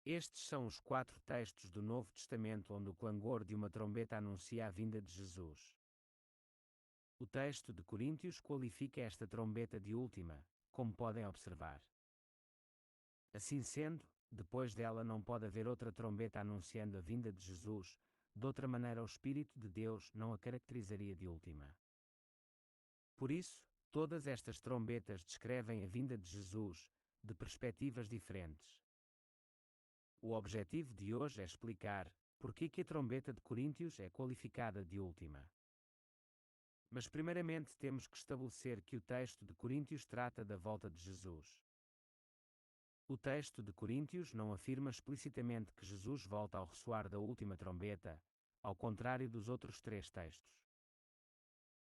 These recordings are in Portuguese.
Estes são os 4 textos do Novo Testamento onde o clangor de uma trombeta anuncia a vinda de Jesus. O texto de Coríntios qualifica esta trombeta de última, como podem observar. Assim sendo, depois dela não pode haver outra trombeta anunciando a vinda de Jesus, de outra maneira o Espírito de Deus não a caracterizaria de última. Por isso, todas estas trombetas descrevem a vinda de Jesus, de perspectivas diferentes. O objetivo de hoje é explicar porque que a trombeta de Coríntios é qualificada de última. Mas primeiramente temos que estabelecer que o texto de Coríntios trata da volta de Jesus. O texto de Coríntios não afirma explicitamente que Jesus volta ao ressoar da última trombeta, ao contrário dos outros 3 textos.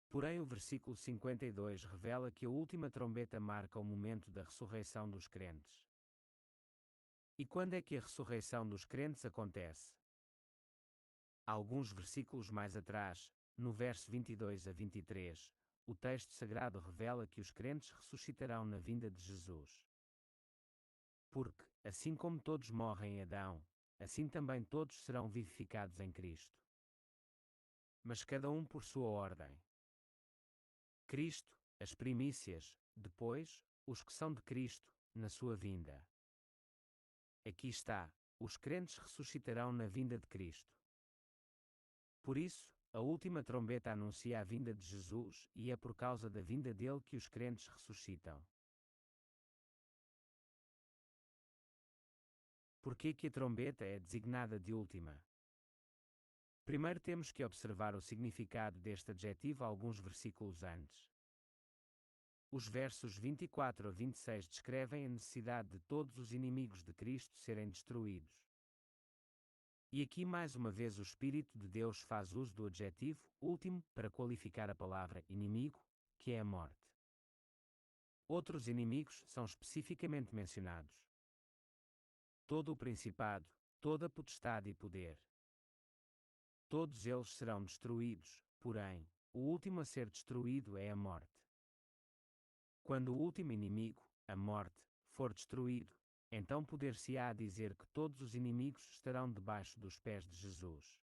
Porém, o versículo 52 revela que a última trombeta marca o momento da ressurreição dos crentes. E quando é que a ressurreição dos crentes acontece? Alguns versículos mais atrás, no verso 22 a 23, o texto sagrado revela que os crentes ressuscitarão na vinda de Jesus. Porque, assim como todos morrem em Adão, assim também todos serão vivificados em Cristo. Mas cada um por sua ordem. Cristo, as primícias, depois, os que são de Cristo, na sua vinda. Aqui está, os crentes ressuscitarão na vinda de Cristo. Por isso, a última trombeta anuncia a vinda de Jesus e é por causa da vinda dele que os crentes ressuscitam. Por que a trombeta é designada de última? Primeiro temos que observar o significado deste adjetivo alguns versículos antes. Os versos 24 a 26 descrevem a necessidade de todos os inimigos de Cristo serem destruídos. E aqui mais uma vez o Espírito de Deus faz uso do adjetivo último para qualificar a palavra inimigo, que é a morte. Outros inimigos são especificamente mencionados. Todo o principado, toda potestade e poder. Todos eles serão destruídos, porém, o último a ser destruído é a morte. Quando o último inimigo, a morte, for destruído, então poder-se-á dizer que todos os inimigos estarão debaixo dos pés de Jesus.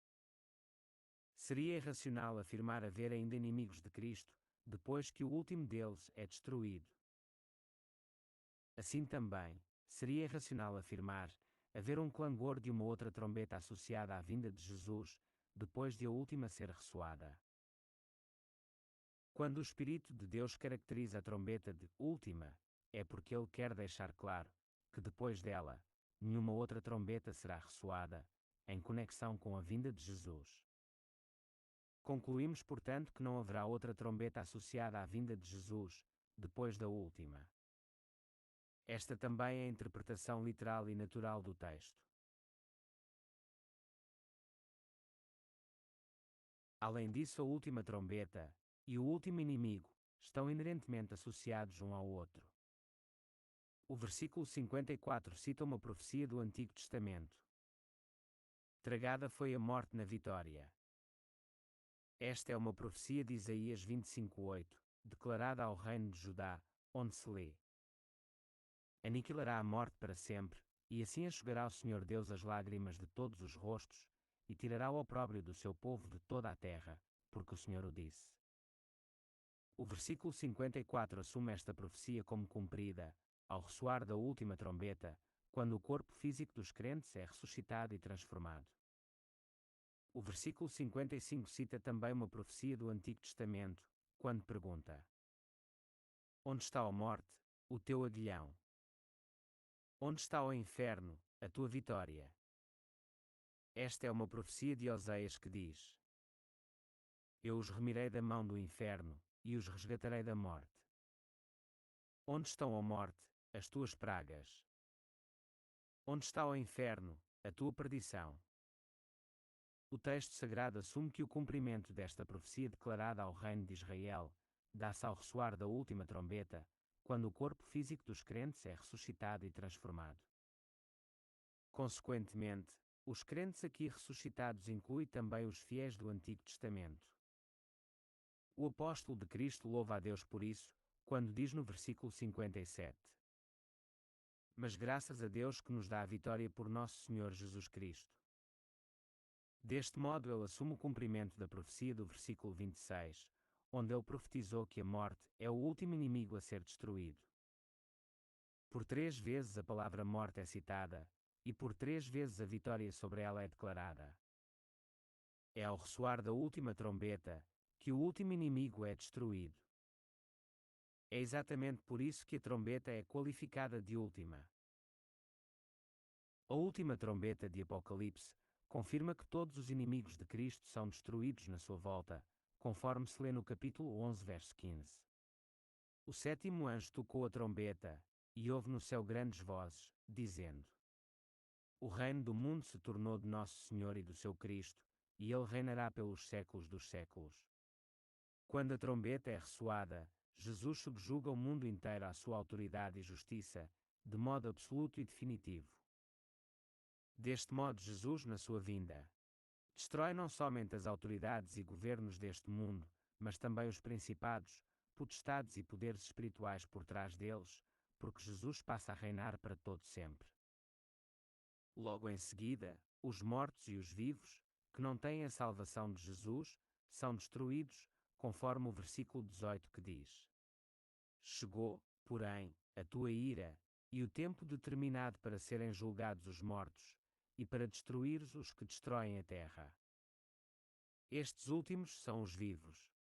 Seria irracional afirmar haver ainda inimigos de Cristo, depois que o último deles é destruído. Assim também, seria irracional afirmar haver um clangor de uma outra trombeta associada à vinda de Jesus, depois de a última ser ressoada. Quando o Espírito de Deus caracteriza a trombeta de última, é porque ele quer deixar claro que depois dela, nenhuma outra trombeta será ressoada, em conexão com a vinda de Jesus. Concluímos, portanto, que não haverá outra trombeta associada à vinda de Jesus, depois da última. Esta também é a interpretação literal e natural do texto. Além disso, a última trombeta e o último inimigo estão inerentemente associados um ao outro. O versículo 54 cita uma profecia do Antigo Testamento. Tragada foi a morte na vitória. Esta é uma profecia de Isaías 25:8, declarada ao reino de Judá, onde se lê: Aniquilará a morte para sempre, e assim enxugará o Senhor Deus as lágrimas de todos os rostos, e tirará o opróbrio do seu povo de toda a terra, porque o Senhor o disse. O versículo 54 assume esta profecia como cumprida, ao ressoar da última trombeta, quando o corpo físico dos crentes é ressuscitado e transformado. O versículo 55 cita também uma profecia do Antigo Testamento, quando pergunta: Onde está a morte, o teu aguilhão? Onde está o inferno, a tua vitória? Esta é uma profecia de Oséias que diz: Eu os remirei da mão do inferno, e os resgatarei da morte. Onde estão, ó morte, as tuas pragas? Onde está o inferno, a tua perdição? O texto sagrado assume que o cumprimento desta profecia declarada ao reino de Israel dá-se ao ressoar da última trombeta, quando o corpo físico dos crentes é ressuscitado e transformado. Consequentemente, os crentes aqui ressuscitados incluem também os fiéis do Antigo Testamento. O apóstolo de Cristo louva a Deus por isso, quando diz no versículo 57: mas graças a Deus que nos dá a vitória por nosso Senhor Jesus Cristo. Deste modo ele assume o cumprimento da profecia do versículo 26, onde ele profetizou que a morte é o último inimigo a ser destruído. Por 3 vezes a palavra morte é citada, e por 3 vezes a vitória sobre ela é declarada. É ao ressoar da última trombeta que o último inimigo é destruído. É exatamente por isso que a trombeta é qualificada de última. A última trombeta de Apocalipse confirma que todos os inimigos de Cristo são destruídos na sua volta, conforme se lê no capítulo 11, verso 15. O 7º anjo tocou a trombeta, e houve no céu grandes vozes, dizendo: O reino do mundo se tornou de nosso Senhor e do seu Cristo, e ele reinará pelos séculos dos séculos. Quando a trombeta é ressoada, Jesus subjuga o mundo inteiro à sua autoridade e justiça, de modo absoluto e definitivo. Deste modo, Jesus, na sua vinda, destrói não somente as autoridades e governos deste mundo, mas também os principados, potestades e poderes espirituais por trás deles, porque Jesus passa a reinar para todo sempre. Logo em seguida, os mortos e os vivos, que não têm a salvação de Jesus, são destruídos, conforme o versículo 18 que diz: Chegou, porém, a tua ira, e o tempo determinado para serem julgados os mortos, e para destruir os que destroem a terra. Estes últimos são os vivos.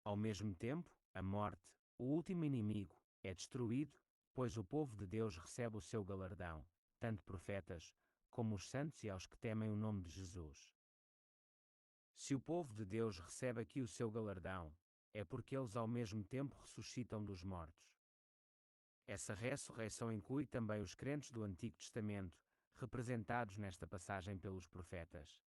Ao mesmo tempo, a morte, o último inimigo, é destruído, pois o povo de Deus recebe o seu galardão, tanto profetas, como os santos e aos que temem o nome de Jesus. Se o povo de Deus recebe aqui o seu galardão, é porque eles ao mesmo tempo ressuscitam dos mortos. Essa ressurreição inclui também os crentes do Antigo Testamento, representados nesta passagem pelos profetas.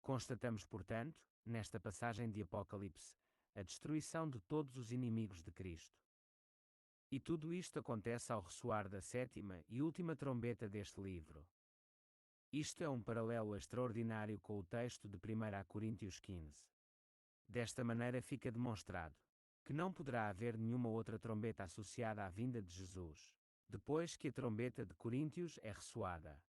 Constatamos, portanto, nesta passagem de Apocalipse, a destruição de todos os inimigos de Cristo. E tudo isto acontece ao ressoar da 7ª e última trombeta deste livro. Isto é um paralelo extraordinário com o texto de 1 Coríntios 15. Desta maneira fica demonstrado que não poderá haver nenhuma outra trombeta associada à vinda de Jesus, depois que a trombeta de Coríntios é ressoada.